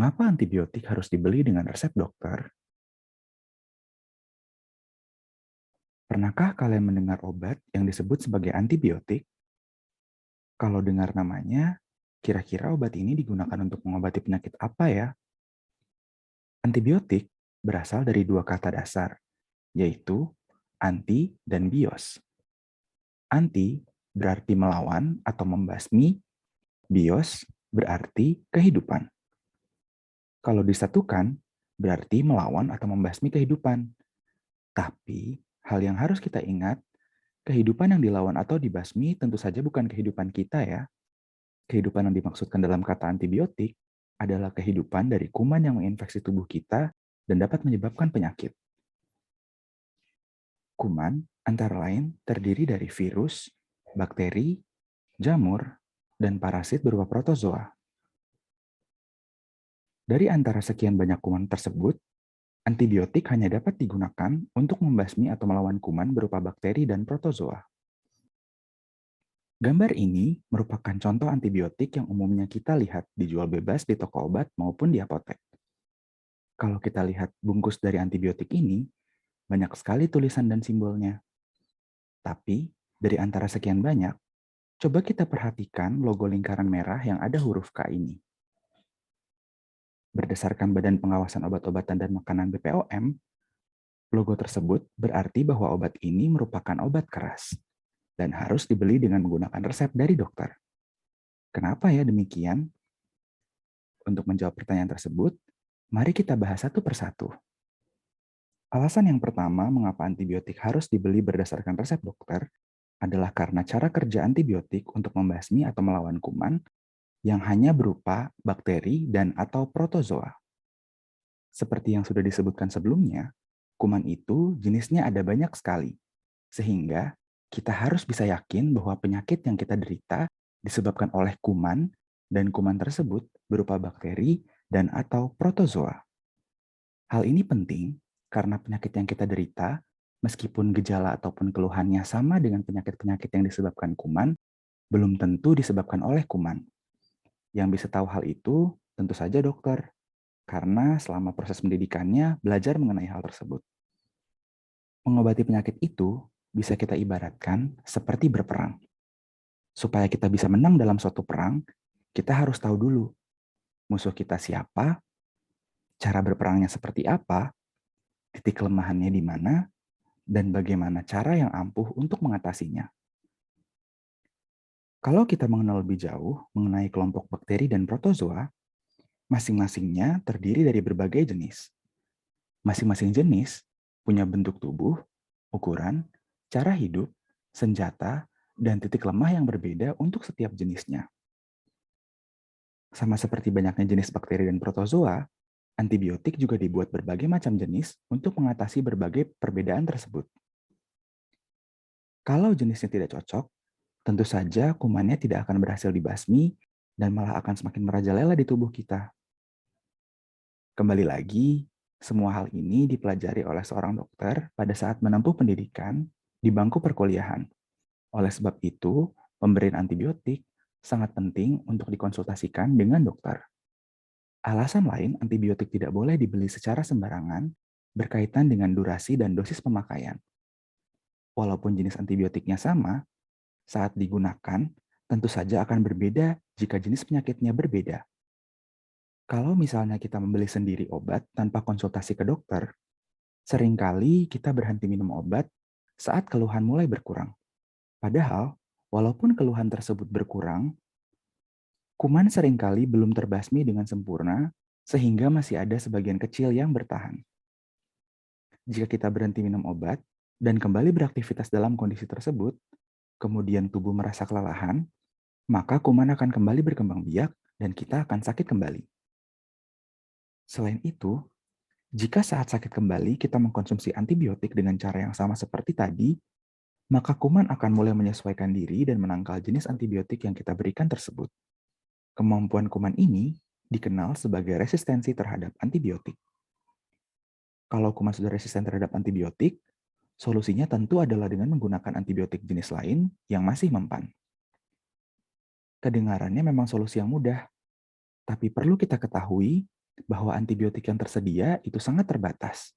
Mengapa antibiotik harus dibeli dengan resep dokter? Pernahkah kalian mendengar obat yang disebut sebagai antibiotik? Kalau dengar namanya, kira-kira obat ini digunakan untuk mengobati penyakit apa ya? Antibiotik berasal dari dua kata dasar, yaitu anti dan bios. Anti berarti melawan atau membasmi, bios berarti kehidupan. Kalau disatukan, berarti melawan atau membasmi kehidupan. Tapi, hal yang harus kita ingat, kehidupan yang dilawan atau dibasmi tentu saja bukan kehidupan kita ya. Kehidupan yang dimaksudkan dalam kata antibiotik adalah kehidupan dari kuman yang menginfeksi tubuh kita dan dapat menyebabkan penyakit. Kuman antara lain terdiri dari virus, bakteri, jamur, dan parasit berupa protozoa. Dari antara sekian banyak kuman tersebut, antibiotik hanya dapat digunakan untuk membasmi atau melawan kuman berupa bakteri dan protozoa. Gambar ini merupakan contoh antibiotik yang umumnya kita lihat dijual bebas di toko obat maupun di apotek. Kalau kita lihat bungkus dari antibiotik ini, banyak sekali tulisan dan simbolnya. Tapi, dari antara sekian banyak, coba kita perhatikan logo lingkaran merah yang ada huruf K ini. Berdasarkan Badan Pengawasan Obat-obatan dan Makanan BPOM, logo tersebut berarti bahwa obat ini merupakan obat keras dan harus dibeli dengan menggunakan resep dari dokter. Kenapa ya demikian? Untuk menjawab pertanyaan tersebut, mari kita bahas satu persatu. Alasan yang pertama mengapa antibiotik harus dibeli berdasarkan resep dokter adalah karena cara kerja antibiotik untuk membasmi atau melawan kuman yang hanya berupa bakteri dan atau protozoa. Seperti yang sudah disebutkan sebelumnya, kuman itu jenisnya ada banyak sekali, sehingga kita harus bisa yakin bahwa penyakit yang kita derita disebabkan oleh kuman dan kuman tersebut berupa bakteri dan atau protozoa. Hal ini penting karena penyakit yang kita derita, meskipun gejala ataupun keluhannya sama dengan penyakit-penyakit yang disebabkan kuman, belum tentu disebabkan oleh kuman. Yang bisa tahu hal itu tentu saja dokter, karena selama proses pendidikannya belajar mengenai hal tersebut. Mengobati penyakit itu bisa kita ibaratkan seperti berperang. Supaya kita bisa menang dalam suatu perang, kita harus tahu dulu musuh kita siapa, cara berperangnya seperti apa, titik kelemahannya di mana, dan bagaimana cara yang ampuh untuk mengatasinya. Kalau kita mengenal lebih jauh mengenai kelompok bakteri dan protozoa, masing-masingnya terdiri dari berbagai jenis. Masing-masing jenis punya bentuk tubuh, ukuran, cara hidup, senjata, dan titik lemah yang berbeda untuk setiap jenisnya. Sama seperti banyaknya jenis bakteri dan protozoa, antibiotik juga dibuat berbagai macam jenis untuk mengatasi berbagai perbedaan tersebut. Kalau jenisnya tidak cocok, tentu saja kumannya tidak akan berhasil dibasmi dan malah akan semakin merajalela di tubuh kita. Kembali lagi, semua hal ini dipelajari oleh seorang dokter pada saat menempuh pendidikan di bangku perkuliahan. Oleh sebab itu, pemberian antibiotik sangat penting untuk dikonsultasikan dengan dokter. Alasan lain antibiotik tidak boleh dibeli secara sembarangan berkaitan dengan durasi dan dosis pemakaian. Walaupun jenis antibiotiknya sama, saat digunakan tentu saja akan berbeda jika jenis penyakitnya berbeda. Kalau misalnya kita membeli sendiri obat tanpa konsultasi ke dokter, seringkali kita berhenti minum obat saat keluhan mulai berkurang. Padahal, walaupun keluhan tersebut berkurang, kuman seringkali belum terbasmi dengan sempurna sehingga masih ada sebagian kecil yang bertahan. Jika kita berhenti minum obat dan kembali beraktivitas dalam kondisi tersebut, kemudian tubuh merasa kelelahan, maka kuman akan kembali berkembang biak dan kita akan sakit kembali. Selain itu, jika saat sakit kembali kita mengkonsumsi antibiotik dengan cara yang sama seperti tadi, maka kuman akan mulai menyesuaikan diri dan menangkal jenis antibiotik yang kita berikan tersebut. Kemampuan kuman ini dikenal sebagai resistensi terhadap antibiotik. Kalau kuman sudah resisten terhadap antibiotik, solusinya tentu adalah dengan menggunakan antibiotik jenis lain yang masih mempan. Kedengarannya memang solusi yang mudah, tapi perlu kita ketahui bahwa antibiotik yang tersedia itu sangat terbatas.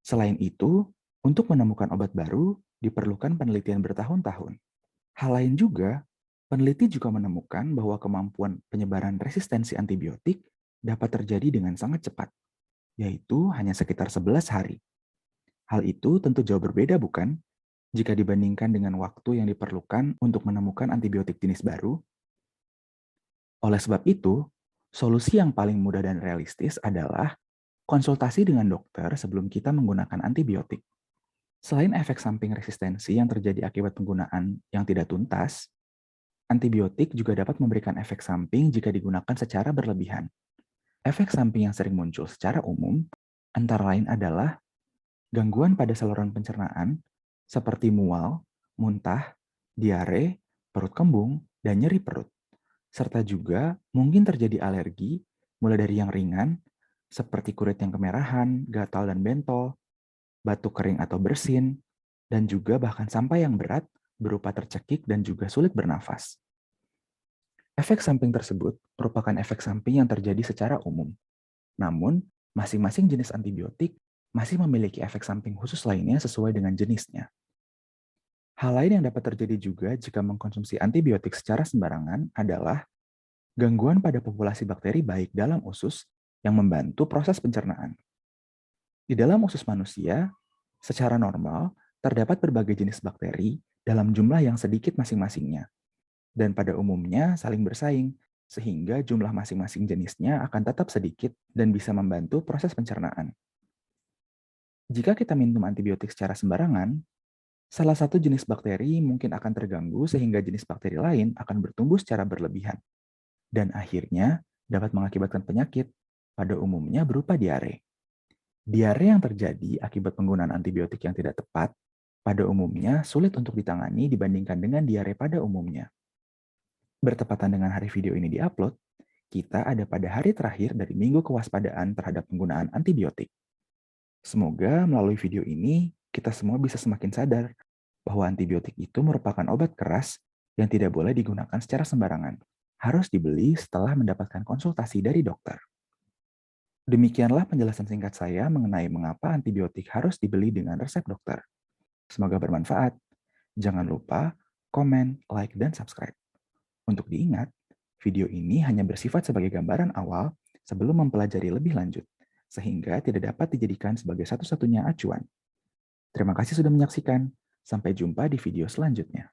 Selain itu, untuk menemukan obat baru diperlukan penelitian bertahun-tahun. Hal lain juga, peneliti juga menemukan bahwa kemampuan penyebaran resistensi antibiotik dapat terjadi dengan sangat cepat, yaitu hanya sekitar 11 hari. Hal itu tentu jauh berbeda, bukan? Jika dibandingkan dengan waktu yang diperlukan untuk menemukan antibiotik jenis baru. Oleh sebab itu, solusi yang paling mudah dan realistis adalah konsultasi dengan dokter sebelum kita menggunakan antibiotik. Selain efek samping resistensi yang terjadi akibat penggunaan yang tidak tuntas, antibiotik juga dapat memberikan efek samping jika digunakan secara berlebihan. Efek samping yang sering muncul secara umum antara lain adalah gangguan pada saluran pencernaan seperti mual, muntah, diare, perut kembung, dan nyeri perut. Serta juga mungkin terjadi alergi, mulai dari yang ringan, seperti kulit yang kemerahan, gatal dan bentol, batuk kering atau bersin, dan juga bahkan sampai yang berat berupa tercekik dan juga sulit bernafas. Efek samping tersebut merupakan efek samping yang terjadi secara umum. Namun, masing-masing jenis antibiotik masih memiliki efek samping khusus lainnya sesuai dengan jenisnya. Hal lain yang dapat terjadi juga jika mengkonsumsi antibiotik secara sembarangan adalah gangguan pada populasi bakteri baik dalam usus yang membantu proses pencernaan. Di dalam usus manusia, secara normal, terdapat berbagai jenis bakteri dalam jumlah yang sedikit masing-masingnya, dan pada umumnya saling bersaing, sehingga jumlah masing-masing jenisnya akan tetap sedikit dan bisa membantu proses pencernaan. Jika kita minum antibiotik secara sembarangan, salah satu jenis bakteri mungkin akan terganggu sehingga jenis bakteri lain akan bertumbuh secara berlebihan, dan akhirnya dapat mengakibatkan penyakit, pada umumnya berupa diare. Diare yang terjadi akibat penggunaan antibiotik yang tidak tepat, pada umumnya sulit untuk ditangani dibandingkan dengan diare pada umumnya. Bertepatan dengan hari video ini diupload, kita ada pada hari terakhir dari minggu kewaspadaan terhadap penggunaan antibiotik. Semoga melalui video ini, kita semua bisa semakin sadar bahwa antibiotik itu merupakan obat keras yang tidak boleh digunakan secara sembarangan. Harus dibeli setelah mendapatkan konsultasi dari dokter. Demikianlah penjelasan singkat saya mengenai mengapa antibiotik harus dibeli dengan resep dokter. Semoga bermanfaat. Jangan lupa komen, like, dan subscribe. Untuk diingat, video ini hanya bersifat sebagai gambaran awal sebelum mempelajari lebih lanjut, sehingga tidak dapat dijadikan sebagai satu-satunya acuan. Terima kasih sudah menyaksikan. Sampai jumpa di video selanjutnya.